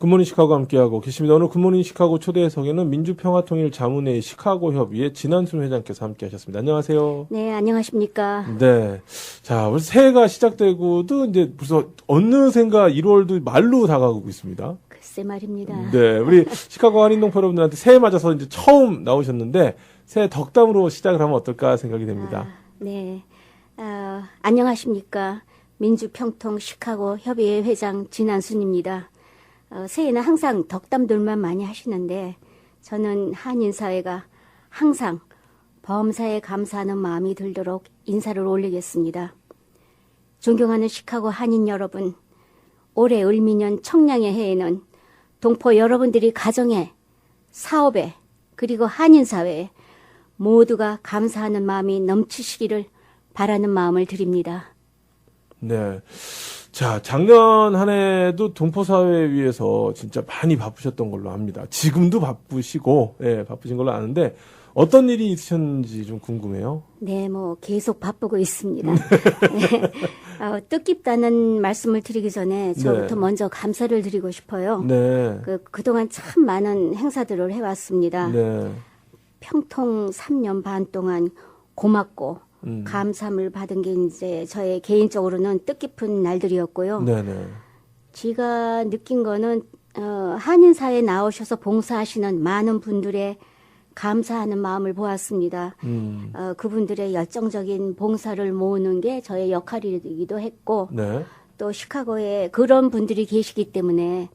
굿모닝 시카고 함께하고 계십니다. 오늘 굿모닝 시카고 초대석에는 민주평화통일 자문회의 시카고 협의회 진한순 회장께서 함께하셨습니다. 안녕하세요. 네, 안녕하십니까. 네. 자, 벌써 새해가 시작되고도 이제 벌써 어느샌가 1월도 말로 다가오고 있습니다. 글쎄 말입니다. 네. 우리 시카고 한인동포 여러분들한테 새해 맞아서 이제 처음 나오셨는데 새해 덕담으로 시작을 하면 어떨까 생각이 됩니다. 네. 안녕하십니까. 민주평통 시카고 협의회 회장 진한순입니다. 새해는 항상 덕담들만 많이 하시는데 저는 한인사회가 항상 범사에 감사하는 마음이 들도록 인사를 올리겠습니다. 존경하는 시카고 한인 여러분, 올해 을미년 청량의 해에는 동포 여러분들이 가정에, 사업에, 그리고 한인사회에 모두가 감사하는 마음이 넘치시기를 바라는 마음을 드립니다. 네. 자, 작년 한 해도 동포사회 위해서 진짜 많이 바쁘셨던 걸로 압니다. 지금도 바쁘시고, 예, 바쁘신 걸로 아는데, 어떤 일이 있으셨는지 좀 궁금해요. 네, 계속 바쁘고 있습니다. 네. 뜻깊다는 말씀을 드리기 전에 저부터 네. 먼저 감사를 드리고 싶어요. 네. 그동안 참 많은 행사들을 해왔습니다. 네. 평통 3년 반 동안 고맙고, 감사함을 받은 게 이제 저의 개인적으로는 뜻깊은 날들이었고요. 네네. 제가 느낀 거는 한인사회에 나오셔서 봉사하시는 많은 분들의 감사하는 마음을 보았습니다. 그분들의 열정적인 봉사를 모으는 게 저의 역할이기도 했고 네. 또 시카고에 그런 분들이 계시기 때문에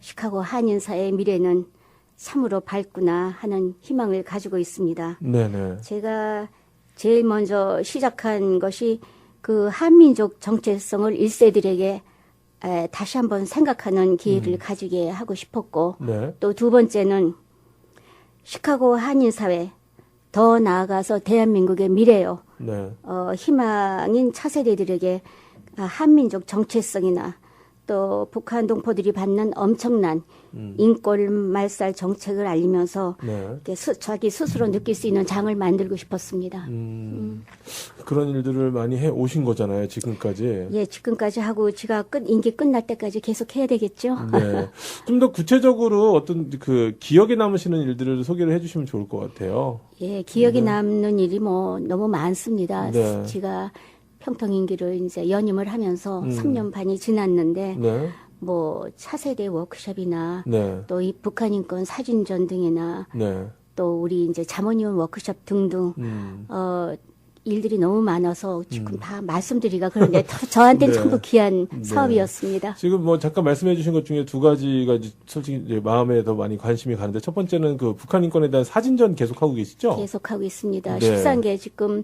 시카고 한인사회의 미래는 참으로 밝구나 하는 희망을 가지고 있습니다. 네네. 제가 제일 먼저 시작한 것이 그 한민족 정체성을 1세들에게 다시 한번 생각하는 기회를 가지게 하고 싶었고 네. 또 두 번째는 시카고 한인사회 더 나아가서 대한민국의 미래요. 네. 희망인 차세대들에게 한민족 정체성이나 또 북한 동포들이 받는 엄청난 인권 말살 정책을 알리면서 네. 이렇게 자기 스스로 느낄 수 있는 장을 만들고 싶었습니다. 그런 일들을 많이 해 오신 거잖아요, 지금까지. 예, 지금까지 하고 제가 임기 끝날 때까지 계속 해야 되겠죠. 네. 좀 더 구체적으로 어떤 그 기억에 남으시는 일들을 소개를 해주시면 좋을 것 같아요. 예, 기억에 남는 일이 너무 많습니다. 네. 제가 평통 임기를 이제 연임을 하면서 3년 반이 지났는데 네. 차세대 워크숍이나 네. 또 이 북한 인권 사진전 등이나 네. 또 우리 이제 자문위원 워크숍 등등 일들이 너무 많아서 지금 다 말씀드리기가 그런데 저한테는 네. 전부 귀한 네. 사업이었습니다. 지금 잠깐 말씀해 주신 것 중에 두 가지가 이제 솔직히 이제 마음에 더 많이 관심이 가는데 첫 번째는 그 북한 인권에 대한 사진전 계속하고 계시죠? 계속하고 있습니다. 네. 13개 지금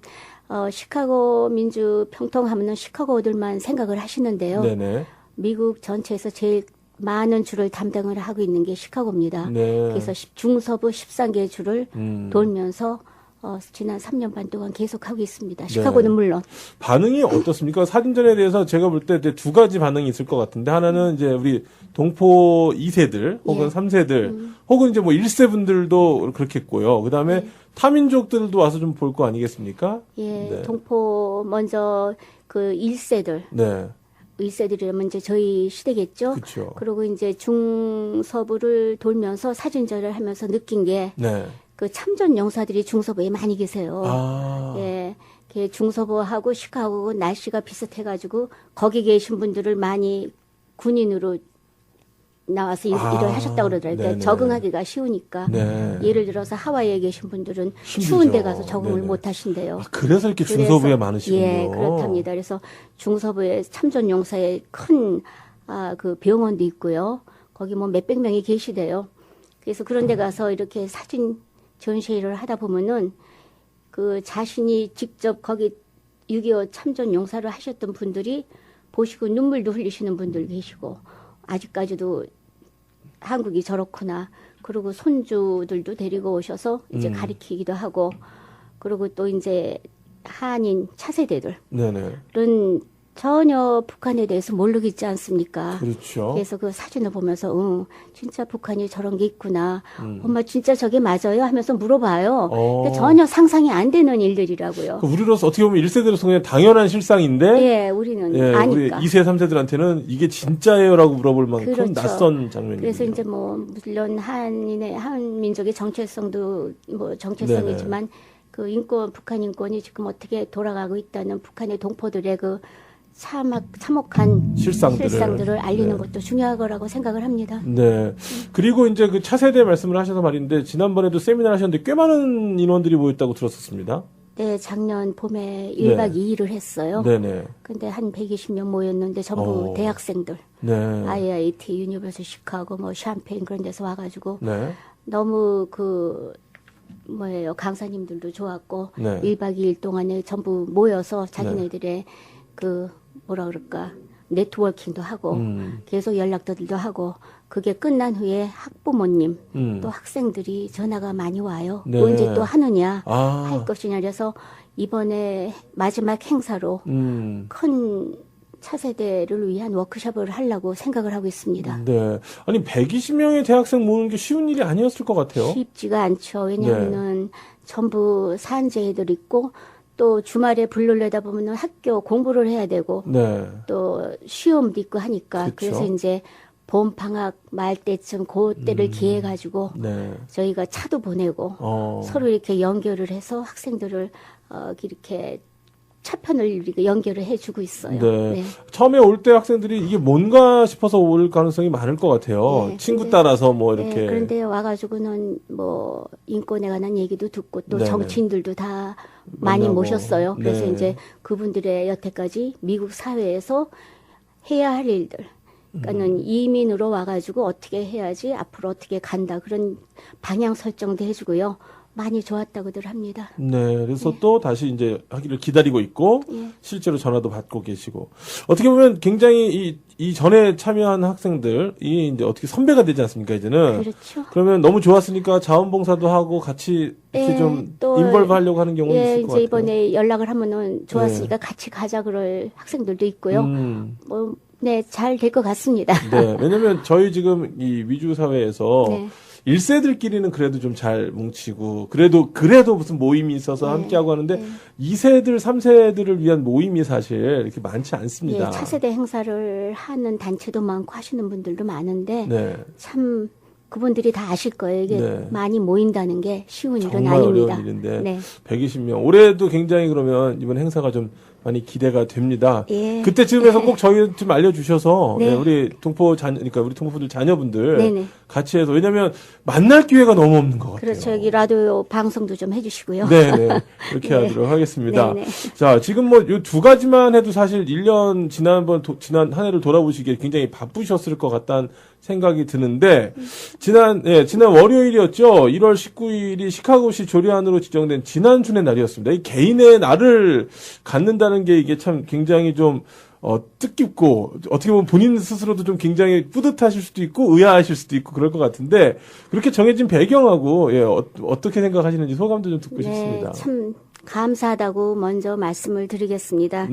시카고 민주 평통하면은 시카고들만 생각을 하시는데요. 네네. 미국 전체에서 제일 많은 주를 담당을 하고 있는 게 시카고입니다. 네. 그래서 중서부 13개 주를 돌면서 지난 3년 반 동안 계속하고 있습니다. 시카고는 물론. 반응이 어떻습니까? 사진전에 대해서 제가 볼 때 두 가지 반응이 있을 것 같은데 하나는 이제 우리 동포 2세들 혹은 예. 3세들 혹은 이제 1세 분들도 그렇겠고요. 그다음에 타민족들도 와서 좀 볼 거 아니겠습니까? 예, 네. 동포 먼저 그 1세들, 네. 1세들이라면 이제 저희 시대겠죠. 그렇죠. 그리고 이제 중서부를 돌면서 사진전을 하면서 느낀 게 네. 그 참전 용사들이 중서부에 많이 계세요. 아. 예. 중서부하고 시카고 날씨가 비슷해가지고 거기 계신 분들을 많이 군인으로 나와서 일을 하셨다고 그러더라고요. 그러니까 네네. 적응하기가 쉬우니까. 네. 예를 들어서 하와이에 계신 분들은 힘들죠. 추운 데 가서 적응을 네네. 못 하신대요. 그래서 이렇게 중서부에 많으시군요. 예, 그렇답니다. 그래서 중서부에 참전 용사의 큰 그 병원도 있고요. 거기 몇백 명이 계시대요. 그래서 그런 데 가서 이렇게 사진 전시회를 하다 보면은 그 자신이 직접 거기 6.25 참전 용사를 하셨던 분들이 보시고 눈물도 흘리시는 분들 계시고 아직까지도 한국이 저렇구나. 그리고 손주들도 데리고 오셔서 이제 가리키기도 하고 그리고 또 이제 한인 차세대들은 네네. 전혀 북한에 대해서 모르고 있지 않습니까? 그렇죠. 그래서 그 사진을 보면서 진짜 북한이 저런 게 있구나. 엄마 진짜 저게 맞아요? 하면서 물어봐요. 근데 전혀 상상이 안 되는 일들이라고요. 우리로서 어떻게 보면 1세대로서 그냥 당연한 실상인데 예, 우리는 예, 아니까. 우리 2세, 3세들한테는 이게 진짜예요라고 물어볼 만큼 그렇죠. 낯선 장면이죠. 그래서 이제 뭐 물론 한민족의 정체성도 뭐 정체성이지만 그 인권, 북한 인권이 지금 어떻게 돌아가고 있다는 북한의 동포들의 그 참혹한 실상들을 알리는 것도 중요한 거라고 생각을 합니다. 네. 그리고 이제 그 차세대 말씀을 하셔서 말인데 지난번에도 세미나 하셨는데 꽤 많은 인원들이 모였다고 들었었습니다. 네, 작년 봄에 1박 2일을 했어요. 네네. 근데 한 120명 모였는데 전부 대학생들. 네. IIT, 유니버시티 시카고, 뭐 샴페인 그런 데서 와가지고 네. 너무 강사님들도 좋았고 1박 2일 동안에 전부 모여서 자기네들의 뭐라 그럴까 네트워킹도 하고 계속 연락들도 하고 그게 끝난 후에 학부모님 또 학생들이 전화가 많이 와요. 네. 언제 또 하느냐 할 것이냐 그래서 이번에 마지막 행사로 큰 차세대를 위한 워크숍을 하려고 생각을 하고 있습니다. 네. 아니 120명의 대학생 모으는 게 쉬운 일이 아니었을 것 같아요. 쉽지가 않죠. 왜냐하면은 전부 산재애들 있고 또 주말에 불을 내다 보면은 학교 공부를 해야 되고 또 시험도 있고 하니까 그래서 이제 봄 방학 말 때쯤 그때를 기해 가지고 저희가 차도 보내고 서로 이렇게 연결을 해서 학생들을 이렇게 차편을 이렇게 연결을 해주고 있어요. 네. 처음에 올 때 학생들이 이게 뭔가 싶어서 올 가능성이 많을 것 같아요. 친구 따라서 뭐 이렇게. 그런데 와가지고는 뭐 인권에 관한 얘기도 듣고 또 정치인들도 다 많이 모셨어요. 그래서 이제 그분들의 여태까지 미국 사회에서 해야 할 일들. 그러니까는 이민으로 와가지고 어떻게 해야지 앞으로 어떻게 간다 그런 방향 설정도 해주고요. 많이 좋았다고들 합니다. 네, 그래서 또 다시 이제 하기를 기다리고 있고 실제로 전화도 받고 계시고 어떻게 보면 굉장히 이 전에 참여한 학생들이 이제 어떻게 선배가 되지 않습니까 이제는? 그렇죠. 그러면 너무 좋았으니까 자원봉사도 하고 같이 이렇게 좀 인벌브 하려고 하는 경우는 있을 것 같아요. 이제 이번에 연락을 하면은 좋았으니까 같이 가자 그럴 학생들도 있고요. 잘 될 것 같습니다. 네, 왜냐면 저희 지금 이 위주 사회에서 1세들끼리는 그래도 좀 잘 뭉치고 그래도 무슨 모임이 있어서 함께하고 하는데 2세들, 3세들을 위한 모임이 사실 이렇게 많지 않습니다. 차세대 행사를 하는 단체도 많고 하시는 분들도 많은데 참 그분들이 다 아실 거예요. 이게 많이 모인다는 게 쉬운 일은 아닙니다. 어려운 일인데 120명. 올해도 굉장히 그러면 이번 행사가 좀 많이 기대가 됩니다. 그때쯤에서 꼭 저희 좀 알려주셔서 우리 그러니까 우리 동포들 자녀분들 같이 해서 왜냐하면 만날 기회가 너무 없는 것 같아요. 그렇죠. 여기 라디오 방송도 좀 해주시고요. 네네 그렇게 하도록 하겠습니다. 자 지금 뭐 요 두 가지만 해도 사실 1년 지난 한 해를 돌아보시기에 굉장히 바쁘셨을 것 같다는 생각이 드는데 지난 월요일이었죠. 1월 19일이 시카고시 조례안으로 지정된 지난주의 날이었습니다. 이 개인의 날을 갖는다는 게 이게 참 굉장히 좀 뜻깊고 어떻게 보면 본인 스스로도 좀 굉장히 뿌듯하실 수도 있고 의아하실 수도 있고 그럴 것 같은데 그렇게 정해진 배경하고 어떻게 생각하시는지 소감도 좀 듣고 싶습니다. 참 감사하다고 먼저 말씀을 드리겠습니다.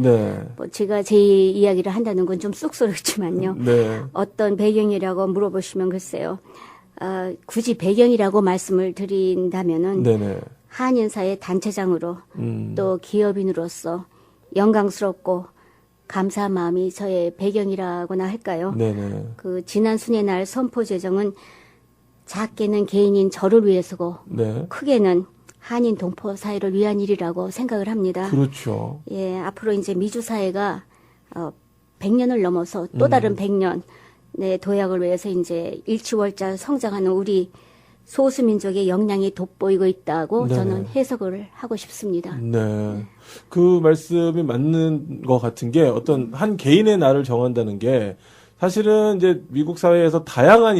뭐 제가 제 이야기를 한다는 건 좀 쑥스럽지만요. 어떤 배경이라고 물어보시면 글쎄요. 굳이 배경이라고 말씀을 드린다면은 한인사의 단체장으로 또 기업인으로서 영광스럽고 감사한 마음이 저의 배경이라고나 할까요? 그 지난 순회 날 선포 제정은 작게는 개인인 저를 위해서고 크게는 한인 동포 사회를 위한 일이라고 생각을 합니다. 그렇죠. 앞으로 이제 미주 사회가 100년을 넘어서 또 다른 100년 도약을 위해서 이제 일치월장 성장하는 우리 소수민족의 역량이 돋보이고 있다고 저는 해석을 하고 싶습니다. 그 말씀이 맞는 것 같은 게 어떤 한 개인의 날을 정한다는 게 사실은 이제 미국 사회에서 다양한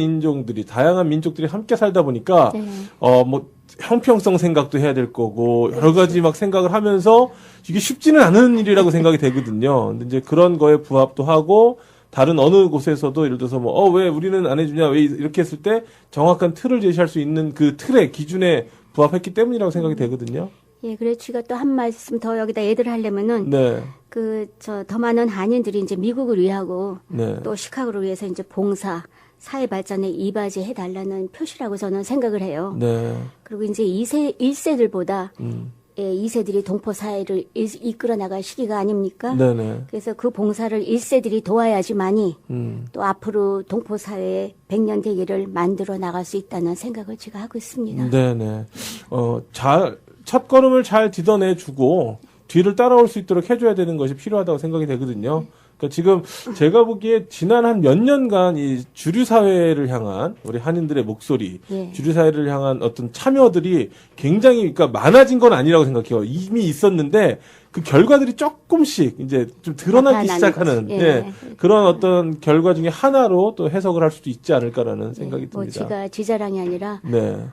민족들이 함께 살다 보니까 뭐 형평성 생각도 해야 될 거고 여러 가지 막 생각을 하면서 이게 쉽지는 않은 일이라고 생각이 되거든요. 근데 이제 그런 거에 부합도 하고 다른 어느 곳에서도 예를 들어서 뭐 왜 우리는 안 해주냐 왜 이렇게 했을 때 정확한 틀을 제시할 수 있는 그 틀의 기준에 부합했기 때문이라고 생각이 되거든요. 예, 그래 쥐가 또 한 말씀 더 여기다 애들 하려면은 네. 더 많은 한인들이 이제 미국을 위하고 네. 또 시카고를 위해서 이제 봉사, 사회 발전에 이바지 해달라는 표시라고 저는 생각을 해요. 네. 그리고 이제 1세들보다 예, 2세들이 동포 사회를 이끌어 나갈 시기가 아닙니까? 네네. 그래서 그 봉사를 1세들이 도와야지만이 또 앞으로 동포 사회의 100년 대계를 만들어 나갈 수 있다는 생각을 제가 하고 있습니다. 네네. 첫 걸음을 잘 디뎌내주고 뒤를 따라올 수 있도록 해줘야 되는 것이 필요하다고 생각이 되거든요. 그러니까 지금 제가 보기에 지난 한 몇 년간 이 주류 사회를 향한 우리 한인들의 목소리, 예. 주류 사회를 향한 어떤 참여들이 굉장히 그러니까 많아진 건 아니라고 생각해요. 이미 있었는데 그 결과들이 조금씩 이제 좀 드러나기 나타나는 시작하는 거지. 예. 예, 그런 어떤 결과 중에 하나로 또 해석을 할 수도 있지 않을까라는 생각이 뭐 듭니다. 제가 지자랑이 아니라 네,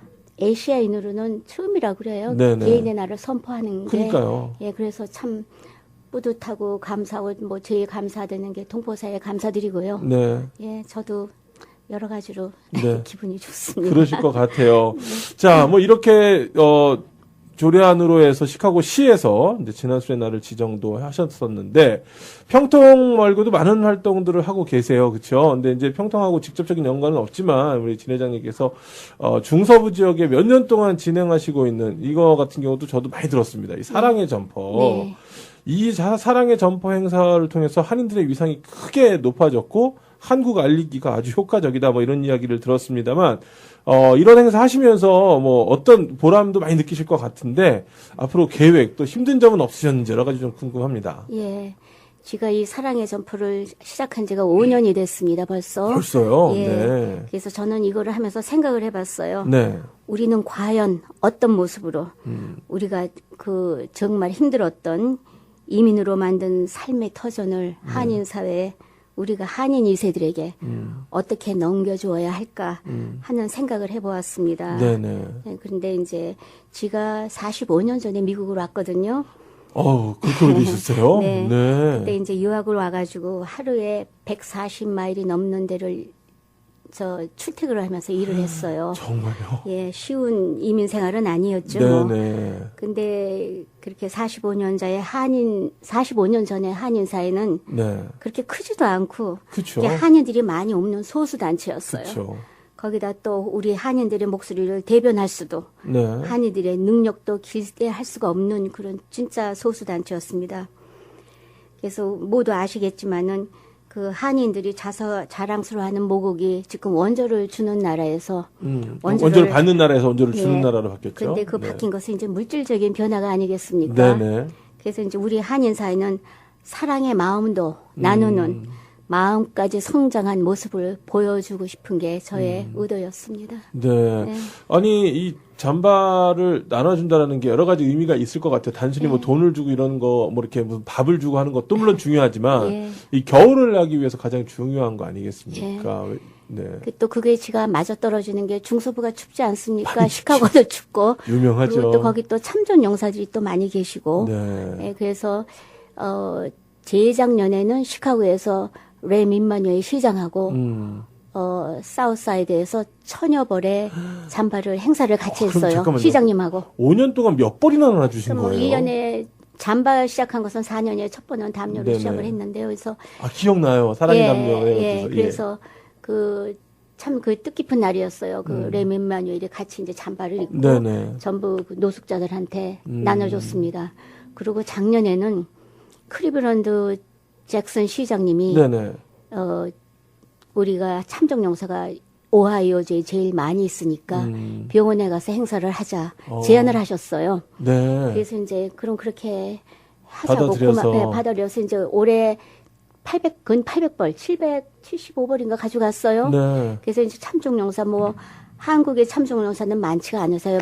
아시아인으로는 처음이라고 그래요. 네네. 개인의 나를 선포하는 게. 그러니까요. 예, 그래서 참 뿌듯하고 감사하고 뭐 제일 감사되는 게 동포사에 감사드리고요. 네. 예, 저도 여러 가지로 네. 기분이 좋습니다. 그러실 것 같아요. 자, 뭐 이렇게 조례안으로 해서 시카고 시에서 이제 지난 수의 날을 지정도 하셨었는데 평통 말고도 많은 활동들을 하고 계세요. 그렇죠? 근데 이제 평통하고 직접적인 연관은 없지만 우리 진 회장님께서 중서부 지역에 몇 년 동안 진행하시고 있는 이거 같은 경우도 저도 많이 들었습니다. 이 사랑의 점퍼. 네. 이 사랑의 점퍼 행사를 통해서 한인들의 위상이 크게 높아졌고 한국 알리기가 아주 효과적이다 뭐 이런 이야기를 들었습니다만 이런 행사 하시면서 뭐 어떤 보람도 많이 느끼실 것 같은데 앞으로 계획 또 힘든 점은 없으셨는지 여러 가지 좀 궁금합니다. 예. 제가 이 사랑의 점포를 시작한 지가 5년이 됐습니다, 벌써요? 예. 네. 그래서 저는 이거를 하면서 생각을 해봤어요. 네. 우리는 과연 어떤 모습으로 우리가 그 정말 힘들었던 이민으로 만든 삶의 터전을 한인 사회에 우리가 한인 2세들에게 어떻게 넘겨주어야 할까 하는 생각을 해보았습니다. 네네. 네, 그런데 이제 지가 45년 전에 미국으로 왔거든요. 그렇게 오래 계셨어요? 네. 네. 그때 이제 유학을 와가지고 하루에 140마일이 넘는 데를 출퇴근을 하면서 일을 했어요. 정말요? 예, 쉬운 이민 생활은 아니었죠. 뭐. 네네. 근데 그렇게 45년 전에 한인 사회는 네. 그렇게 크지도 않고 그쵸. 이게 한인들이 많이 없는 소수 단체였어요. 그쵸. 거기다 또 우리 한인들의 목소리를 대변할 수도 네. 한인들의 능력도 기대할 수가 없는 그런 진짜 소수 단체였습니다. 그래서 모두 아시겠지만은 그 한인들이 자랑스러워하는 모국이 지금 원조를 주는 나라에서 원조를 받는 나라에서 원조를 주는 네. 나라로 바뀌었죠. 근데 그 네. 바뀐 것은 이제 물질적인 변화가 아니겠습니까? 네네. 그래서 이제 우리 한인 사회는 사랑의 마음도 나누는 마음까지 성장한 모습을 보여주고 싶은 게 저의 의도였습니다. 네. 네. 아니, 이 잠바를 나눠준다라는 게 여러 가지 의미가 있을 것 같아요. 단순히 뭐 돈을 주고 이런 거, 뭐 이렇게 무슨 밥을 주고 하는 것도 물론 중요하지만, 예. 이 겨울을 나기 위해서 가장 중요한 거 아니겠습니까? 네. 또 그게 지가 맞아 떨어지는 게 중서부가 춥지 않습니까? 시카고도 춥고. 유명하죠. 그리고 또 거기 또 참전 용사들이 또 많이 계시고. 네. 예, 그래서, 재작년에는 시카고에서 레 민마뉴엘 시장하고, 사우스사이드에서 천여 벌의 잠바를 행사를 같이 그럼 했어요. 잠깐만요. 시장님하고. 5년 동안 몇 벌이나 나눠주신 그럼 뭐 거예요? 1년에 잠바 시작한 것은 4년에 첫 번은 담요로 네네. 시작을 했는데요. 그래서 기억나요. 사랑의 담요. 예, 그래서 참 그 뜻깊은 날이었어요. 그 레민마뉴엘이 같이 이제 잠바를 입고 네네. 전부 그 노숙자들한테 나눠줬습니다. 그리고 작년에는 클리블랜드 잭슨 시장님이 네네. 우리가 참정용사가 오하이오주에 제일 많이 있으니까 병원에 가서 행사를 하자 제안을 하셨어요. 네. 그래서 이제 그렇게 하자고 받아들여서. 받아들여서 이제 올해 근 800벌, 775벌인가 가져갔어요. 네. 그래서 이제 참종용사 한국의 참종용사는 많지가 않으세요.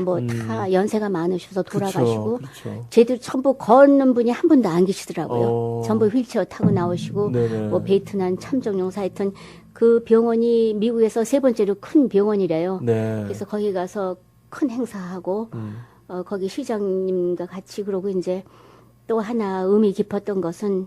다 연세가 많으셔서 돌아가시고 그렇죠. 쟤들 전부 걷는 분이 한 분도 안 계시더라고요. 전부 휠체어 타고 나오시고 네네. 베트남 참종용사 하여튼 그 병원이 미국에서 세 번째로 큰 병원이래요. 네. 그래서 거기 가서 큰 행사하고 거기 시장님과 같이 그러고 이제 또 하나 의미 깊었던 것은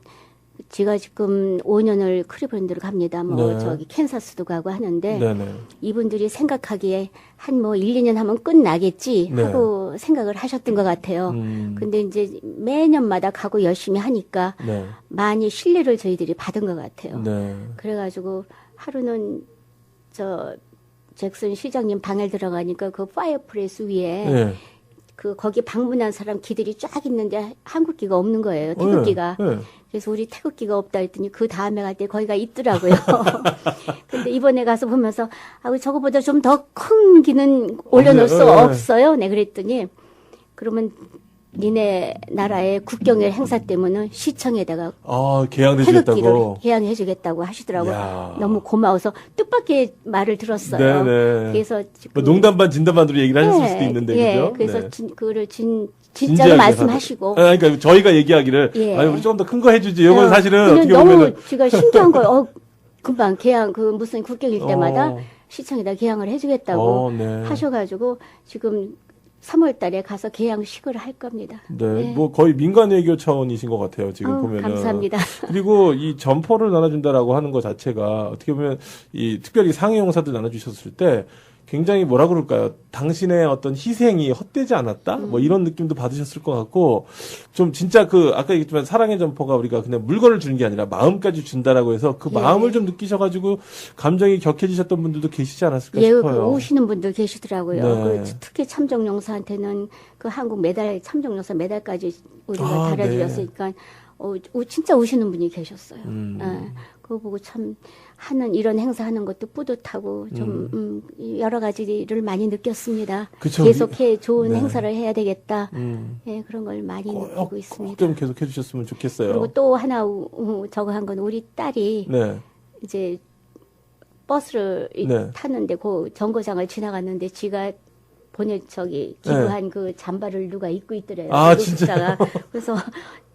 제가 지금 5년을 크리블랜드를 갑니다. 뭐 네. 저기 캔사스도 가고 하는데 네네. 이분들이 생각하기에 한 뭐 1, 2년 하면 끝나겠지 네. 하고 생각을 하셨던 것 같아요. 근데 이제 매년마다 가고 열심히 하니까 네. 많이 신뢰를 저희들이 받은 것 같아요. 네. 그래가지고 하루는 저 잭슨 시장님 방에 들어가니까 그 파이어플레이스 위에 네. 그 거기 방문한 사람 기들이 쫙 있는데 한국기가 없는 거예요. 태극기가. 네. 그래서 우리 태극기가 없다 했더니 그 다음에 갈 때 거기가 있더라고요. 근데 이번에 가서 보면서 저거보다 좀 더 큰 기는 올려놓을 수 없어요. 네, 그랬더니 그러면 니네 나라의 국경일 행사 때문에 시청에다가 아, 개양해 태극기를 주겠다고. 개양해 주겠다고 하시더라고요. 야. 너무 고마워서 뜻밖의 말을 들었어요. 네네. 그래서 뭐 농담 반 진담 반으로 얘기를 하셨을 수도 있는데, 예, 그죠? 그래서 네. 그거를 진짜로 진지하게 말씀하시고. 그러니까 저희가 얘기하기를, 예. 아니, 우리 조금 더 큰 거 해주지. 이건 사실은 근데 어떻게 너무 보면은. 제가 신기한 거예요. 금방 개항 그 무슨 국경일 때마다 어. 시청에다 개항을 해주겠다고 네. 하셔가지고 지금 3월달에 가서 개항식을 할 겁니다. 네, 뭐 거의 민간 외교 차원이신 것 같아요. 지금 보면은. 감사합니다. 그리고 이 점포를 나눠준다라고 하는 것 자체가 어떻게 보면 이 특별히 상해 용사들 나눠주셨을 때 굉장히 뭐라 그럴까요? 당신의 어떤 희생이 헛되지 않았다? 뭐 이런 느낌도 받으셨을 것 같고 좀 진짜 그 아까 얘기했지만 사랑의 점포가 우리가 그냥 물건을 주는 게 아니라 마음까지 준다라고 해서 그 예. 마음을 좀 느끼셔가지고 감정이 격해지셨던 분들도 계시지 않았을까 예, 싶어요. 오시는 분들 계시더라고요. 네. 특히 참정용사한테는 그 한국 메달, 참정용사 메달까지 우리가 아, 달아드렸으니까, 진짜 오시는 분이 계셨어요. 음. 예, 그거 보고 참, 이런 행사 하는 것도 뿌듯하고, 좀, 여러 가지를 많이 느꼈습니다. 그쵸. 계속해 좋은 네. 행사를 해야 되겠다. 음. 예, 그런 걸 많이 느끼고 있습니다. 좀 계속 해주셨으면 좋겠어요. 그리고 또 하나, 저거 한 건 우리 딸이 네. 이제 버스를 네. 탔는데 그 정거장을 지나갔는데 지가 기부한 그 잠바를 누가 입고 있더래요. 아, 노숙자가. 그래서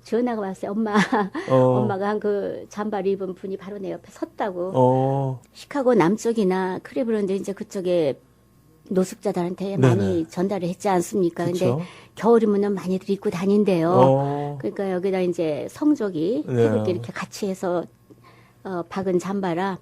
전화가 왔어요. 엄마가 한 그 잠바를 입은 분이 바로 내 옆에 섰다고. 시카고 남쪽이나 크리블랜드 이제 그쪽에 노숙자들한테 네네. 많이 전달을 했지 않습니까? 그쵸. 근데 겨울이면 많이들 입고 다닌대요. 그러니까 여기다 이제 성족이 네. 태극기 이렇게 같이 해서 박은 잠바라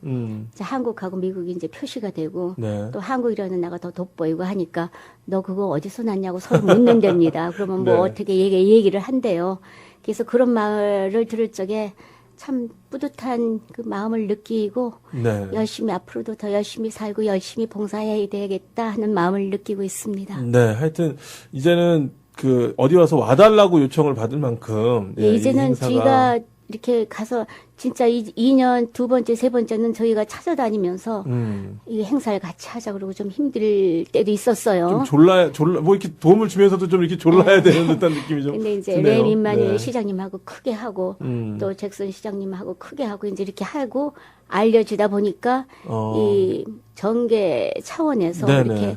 이제 한국하고 미국이 이제 표시가 되고 네. 또 한국이라는 나가 더 돋보이고 하니까 너 그거 어디서 났냐고 서로 묻는답니다. 그러면 뭐 네. 어떻게 얘기를 한대요. 그래서 그런 말을 들을 적에 참 뿌듯한 그 마음을 느끼고 네. 열심히 앞으로도 더 열심히 살고 열심히 봉사해야 되겠다 하는 마음을 느끼고 있습니다. 네, 하여튼 이제는 그 어디 와서 와달라고 요청을 받을 만큼 예, 이 이제는 행사가 저희가 이렇게 가서 진짜 2년 두 번째 세 번째는 저희가 찾아다니면서 이 행사를 같이 하자 그러고 좀 힘들 때도 있었어요. 좀 뭐 이렇게 도움을 주면서도 좀 이렇게 졸라야 되는 듯한 느낌이 좀 근데 이제 드네요. 레 민마뉴엘 네. 시장님하고 크게 하고 또 잭슨 시장님하고 크게 하고 이제 이렇게 하고 알려지다 보니까 이 전개 차원에서 네네. 이렇게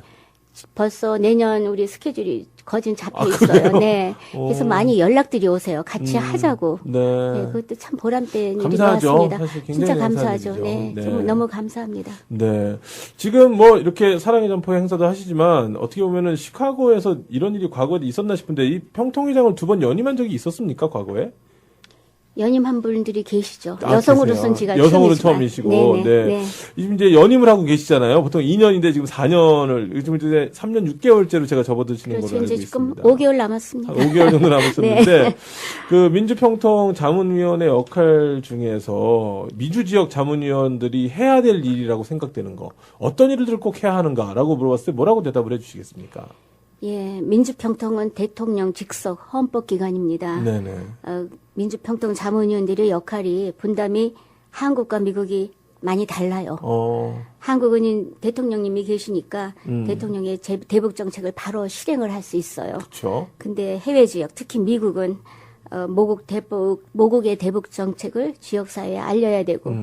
벌써 내년 우리 스케줄이 거진 잡혀 그래요? 있어요. 네. 그래서 많이 연락들이 오세요. 같이 하자고. 네. 네, 그것도 참 보람된 일인 것 감사하죠. 같습니다. 사실 굉장히 진짜 감사한 감사하죠. 일이죠. 네, 네. 정말 너무 감사합니다. 네. 지금 뭐 이렇게 사랑의 점포 행사도 하시지만 어떻게 보면은 시카고에서 이런 일이 과거에 있었나 싶은데 이 평통회장을 두 번 연임한 적이 있었습니까, 과거에? 연임한 분들이 계시죠. 아, 여성으로서는 계세요. 제가 여성으로는 처음이지만. 처음이시고, 네네, 네. 네. 지금 이제 연임을 하고 계시잖아요. 보통 2년인데 지금 4년을, 요즘 이제 3년 6개월째로 제가 접어드시는 걸로 그렇죠. 알고 이제 지금 있습니다. 5개월 남았습니다. 한 5개월 정도 남았었는데, 네. 그 민주평통 자문위원회 역할 중에서 미주 지역 자문위원들이 해야 될 일이라고 생각되는 거, 어떤 일을 꼭 해야 하는가라고 물어봤을 때 뭐라고 대답을 해주시겠습니까? 예, 민주평통은 대통령 직속 헌법기관입니다. 네네. 민주평통 자문위원들의 역할이 분담이 한국과 미국이 많이 달라요. 한국은 대통령님이 계시니까 대통령의 대북 정책을 바로 실행을 할 수 있어요. 그렇죠. 근데 해외 지역, 특히 미국은 모국의 대북 정책을 지역사회에 알려야 되고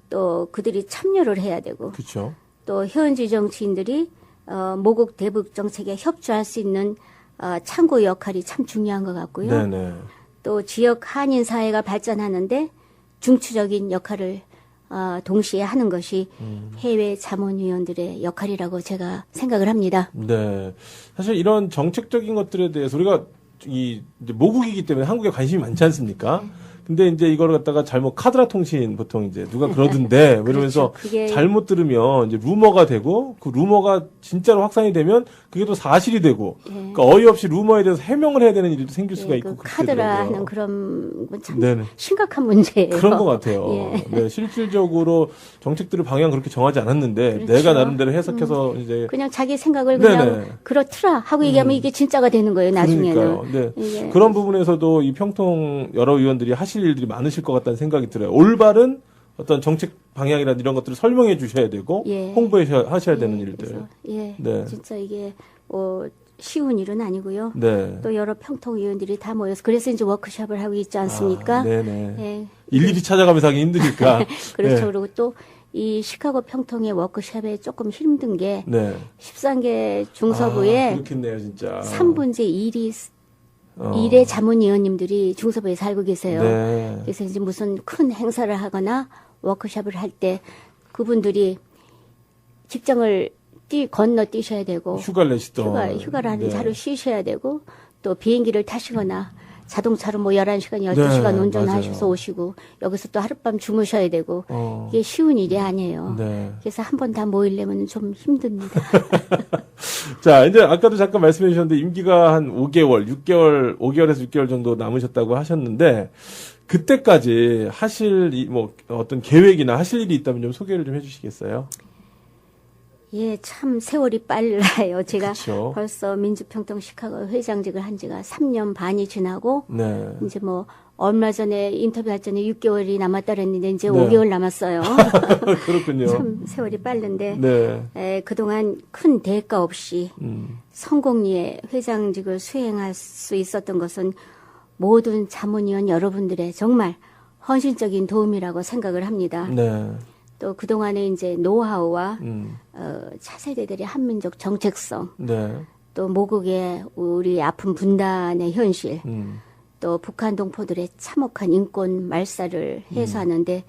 또 그들이 참여를 해야 되고 그렇죠. 또 현지 정치인들이 모국 대북 정책에 협조할 수 있는 창구 역할이 참 중요한 것 같고요. 네네. 또 지역 한인 사회가 발전하는데 중추적인 역할을 동시에 하는 것이 해외 자문위원들의 역할이라고 제가 생각을 합니다. 네. 사실 이런 정책적인 것들에 대해서 우리가 이제 모국이기 때문에 한국에 관심이 많지 않습니까? 근데 이제 이걸 갖다가 잘못 카드라 통신 보통 이제 누가 그러던데 그러면서 그게 잘못 들으면 이제 루머가 되고 그 루머가 진짜로 확산이 되면 그게 또 사실이 되고 그러니까 어이없이 루머에 대해서 해명을 해야 되는 일도 생길 수가 있고 그 그렇게 카드라 되더라고요. 하는 그런 건 참 네네. 심각한 문제예요. 그런 것 같아요. 예. 네, 실질적으로 정책들의 방향 그렇게 정하지 않았는데 그렇죠. 내가 나름대로 해석해서 이제 그냥 자기 생각을 그냥 네네. 그렇더라 하고 얘기하면 이게 진짜가 되는 거예요. 나중에는. 그러니까요. 네. 이게 그런 부분에서도 이 평통 여러 의원들이 하실 일들이 많으실 것 같다는 생각이 들어요. 올바른 어떤 정책 방향이라든 이런 것들을 설명해 주셔야 되고 예. 홍보하셔야 되는 예, 일들. 그래서, 예, 네. 진짜 이게 뭐 쉬운 일은 아니고요. 네. 또 여러 평통 의원들이 다 모여서 그래서 이제 워크숍을 하고 있지 않습니까? 아, 네네. 예. 일일이 찾아가면서 하기 힘드니까. 그렇죠. 네. 그리고 또 이 시카고 평통의 워크숍에 조금 힘든 게 네. 13개 중서부에 그렇겠네요, 진짜. 3분의 1이 어. 일의 자문위원님들이 중서부에 살고 계세요. 네. 그래서 이제 무슨 큰 행사를 하거나 워크숍을 할 때 그분들이 직장을 건너뛰셔야 되고 휴가를 내시던. 휴가를 하는 네. 하루 쉬셔야 되고 또 비행기를 타시거나 자동차로 뭐 11시간, 12시간 네, 운전하셔서 맞아요. 오시고 여기서 또 하룻밤 주무셔야 되고 어. 이게 쉬운 일이 아니에요. 네. 그래서 한 번 다 모이려면 좀 힘듭니다. 자, 이제 아까도 잠깐 말씀해 주셨는데 임기가 한 5개월, 6개월, 5개월에서 6개월 정도 남으셨다고 하셨는데 그때까지 하실 뭐 어떤 계획이나 하실 일이 있다면 좀 소개를 좀 해주시겠어요? 예, 참 세월이 빨라요. 제가 그쵸. 벌써 민주평통 시카고 회장직을 한 지가 3년 반이 지나고 네. 이제 뭐 얼마 전에 인터뷰할 전에 6개월이 남았다 그랬는데 이제 네. 5개월 남았어요. 그렇군요. 참 세월이 빠른데 네. 그동안 큰 대가 없이 음. 성공리에 회장직을 수행할 수 있었던 것은 모든 자문위원 여러분들의 정말 헌신적인 도움이라고 생각을 합니다. 네. 또 그동안에 이제 노하우와 음. 차세대들의 한민족 정책성, 네. 또 모국의 우리 아픈 분단의 현실, 음. 또 북한 동포들의 참혹한 인권 말살을 해소하는데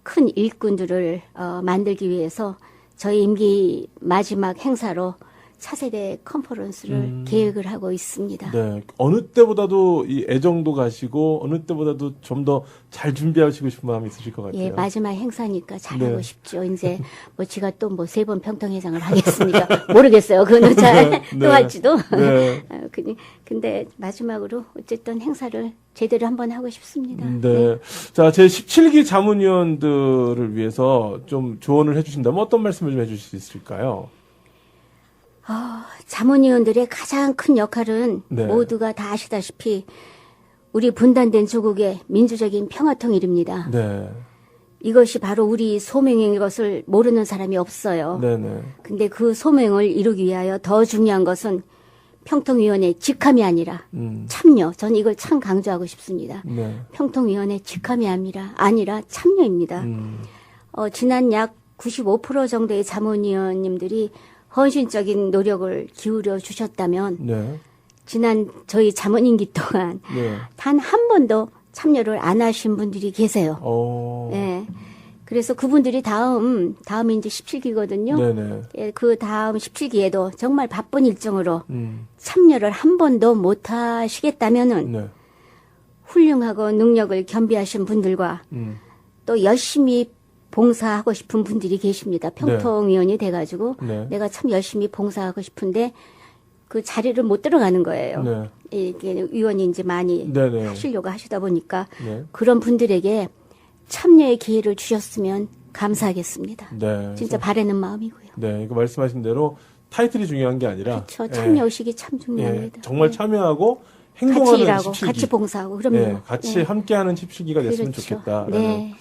큰 일꾼들을 만들기 위해서 저희 임기 마지막 행사로 차세대 컨퍼런스를 계획을 하고 있습니다. 네. 어느 때보다도 이 애정도 가시고 어느 때보다도 좀 더 잘 준비하시고 싶은 마음이 있으실 것 같아요. 예, 마지막 행사니까 잘하고 네. 싶죠. 이제 뭐 지가 또 뭐 3번 평통회장을 하겠습니까? 모르겠어요. 그거는 잘 네. 또 할지도. 네. 근데 마지막으로 어쨌든 행사를 제대로 한번 하고 싶습니다. 네. 자, 제 17기 자문위원들을 위해서 좀 조언을 해주신다면 어떤 말씀을 좀 해주실 수 있을까요? 자문위원들의 가장 큰 역할은 네. 모두가 다 아시다시피 우리 분단된 조국의 민주적인 평화통일입니다. 네. 이것이 바로 우리 소명인 것을 모르는 사람이 없어요. 네네. 근데 그 소명을 이루기 위하여 더 중요한 것은 평통위원회 직함이 아니라 참여. 저는 이걸 참 강조하고 싶습니다. 네. 평통위원회 직함이 아니라 참여입니다. 지난 약 95% 정도의 자문위원님들이 헌신적인 노력을 기울여 주셨다면 네. 지난 저희 자문 임기 동안 네. 단 한 번도 참여를 안 하신 분들이 계세요. 예. 그래서 그분들이 다음이 이제 17기거든요. 네네. 예, 그 다음 17기에도 정말 바쁜 일정으로 참여를 한 번도 못 하시겠다면은 네. 훌륭하고 능력을 겸비하신 분들과 또 열심히 봉사하고 싶은 분들이 계십니다. 평통위원이 돼가지고 네. 내가 참 열심히 봉사하고 싶은데 그 자리를 못 들어가는 거예요. 네. 이게 위원이 이제 많이 네네. 하시려고 하시다 보니까 네. 그런 분들에게 참여의 기회를 주셨으면 감사하겠습니다. 네. 진짜 바라는 마음이고요. 네. 이거 말씀하신 대로 타이틀이 중요한 게 아니라. 그렇죠. 예, 참여의식이 참 예, 중요합니다. 정말 네. 참여하고 같이 행동하는 일하고 17기. 같이 봉사하고 그럼요. 네, 같이 네. 함께하는 17기가 됐으면 그렇죠. 좋겠다라는. 네.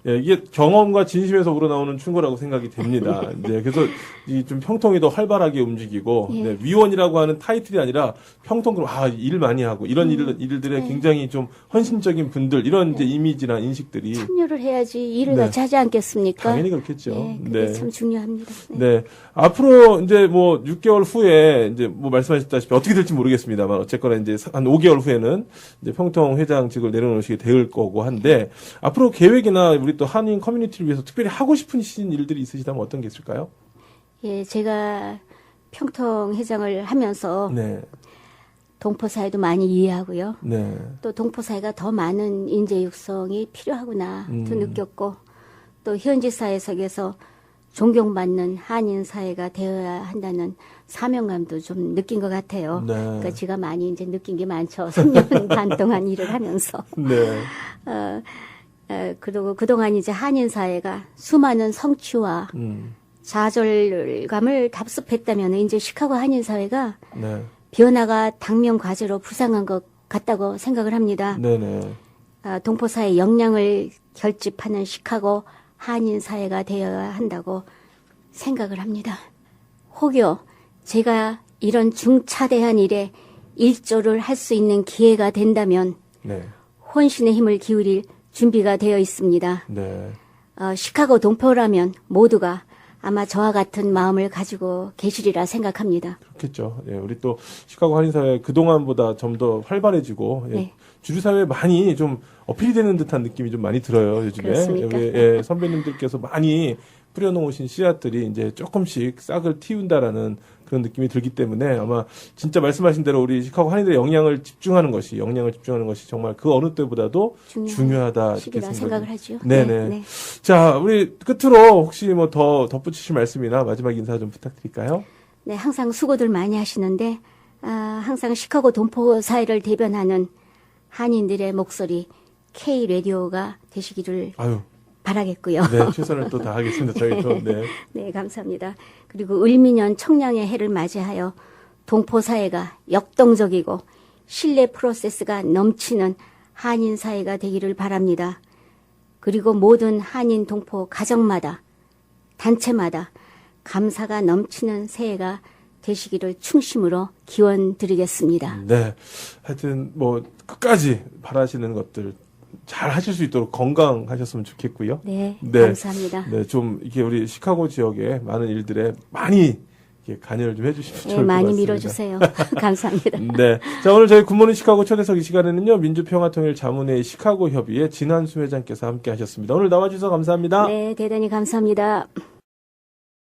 예, 이게 경험과 진심에서 우러나오는 충고라고 생각이 됩니다. 네, 그래서 이 좀 평통이 더 활발하게 움직이고 예. 네, 위원이라고 하는 타이틀이 아니라 평통 그럼 일 많이 하고 이런 일들에 네. 굉장히 좀 헌신적인 분들 이런 이제 이미지나 인식들이 참여를 해야지 일을 네. 같이 하지 않겠습니까? 당연히 그렇겠죠. 네, 그게 참 중요합니다. 네. 네. 앞으로 이제 뭐 6개월 후에 이제 뭐 말씀하셨다시피 어떻게 될지 모르겠습니다만 어쨌거나 이제 한 5개월 후에는 이제 평통 회장직을 내려놓으시게 될 거고 한데 앞으로 계획이나 우리 또 한인 커뮤니티를 위해서 특별히 하고 싶으신 일들이 있으시다면 어떤 게 있을까요? 예, 제가 평통 회장을 하면서 네. 동포 사회도 많이 이해하고요. 네. 또 동포 사회가 더 많은 인재 육성이 필요하구나 또 느꼈고 또 현지 사회 속에서 존경받는 한인 사회가 되어야 한다는 사명감도 좀 느낀 것 같아요. 네. 그러니까 제가 많이 이제 느낀 게 많죠. 3년 반 동안 일을 하면서. 네. 그리고 그동안 이제 한인 사회가 수많은 성취와 좌절감을 답습했다면 이제 시카고 한인 사회가 네. 변화가 당면 과제로 부상한 것 같다고 생각을 합니다. 네네. 동포 사회 역량을 결집하는 시카고 한인 사회가 되어야 한다고 생각을 합니다. 혹여 제가 이런 중차대한 일에 일조를 할 수 있는 기회가 된다면 네. 혼신의 힘을 기울일 준비가 되어 있습니다. 네. 시카고 동포라면 모두가 아마 저와 같은 마음을 가지고 계시리라 생각합니다. 그렇겠죠. 예, 우리 또 시카고 한인사회 그동안보다 좀 더 활발해지고, 예, 네. 주류사회에 많이 좀 어필이 되는 듯한 느낌이 좀 많이 들어요, 요즘에. 그렇습니까? 우리, 예, 선배님들께서 많이 뿌려놓으신 씨앗들이 이제 조금씩 싹을 틔운다라는 그런 느낌이 들기 때문에 아마 진짜 말씀하신 대로 우리 시카고 한인들의 역량을 집중하는 것이 정말 그 어느 때보다도 중요하다. 이렇게 시기라 생각을 하죠. 네네. 네. 자, 우리 끝으로 혹시 뭐 더 덧붙이실 말씀이나 마지막 인사 좀 부탁드릴까요? 네, 항상 수고들 많이 하시는데 항상 시카고 동포 사회를 대변하는 한인들의 목소리 K 라디오가 되시기를 아유. 바라겠고요. 네, 최선을 또 다하겠습니다. 저희도. 네. 네, 감사합니다. 그리고 을미년 청량의 해를 맞이하여 동포 사회가 역동적이고 신뢰 프로세스가 넘치는 한인 사회가 되기를 바랍니다. 그리고 모든 한인 동포 가정마다 단체마다 감사가 넘치는 새해가 되시기를 충심으로 기원 드리겠습니다. 네. 하여튼 뭐 끝까지 바라시는 것들 잘 하실 수 있도록 건강하셨으면 좋겠고요. 네, 네. 감사합니다. 네, 좀 이게 우리 시카고 지역의 많은 일들에 많이 이렇게 관여를 좀 해주시면 좋을 네, 것 많이 같습니다. 밀어주세요. 감사합니다. 네. 자, 오늘 저희 굿모닝 시카고 초대석 이 시간에는요, 민주평화통일 자문회의 시카고 협의회 진한수 회장께서 함께 하셨습니다. 오늘 나와주셔서 감사합니다. 네, 대단히 감사합니다.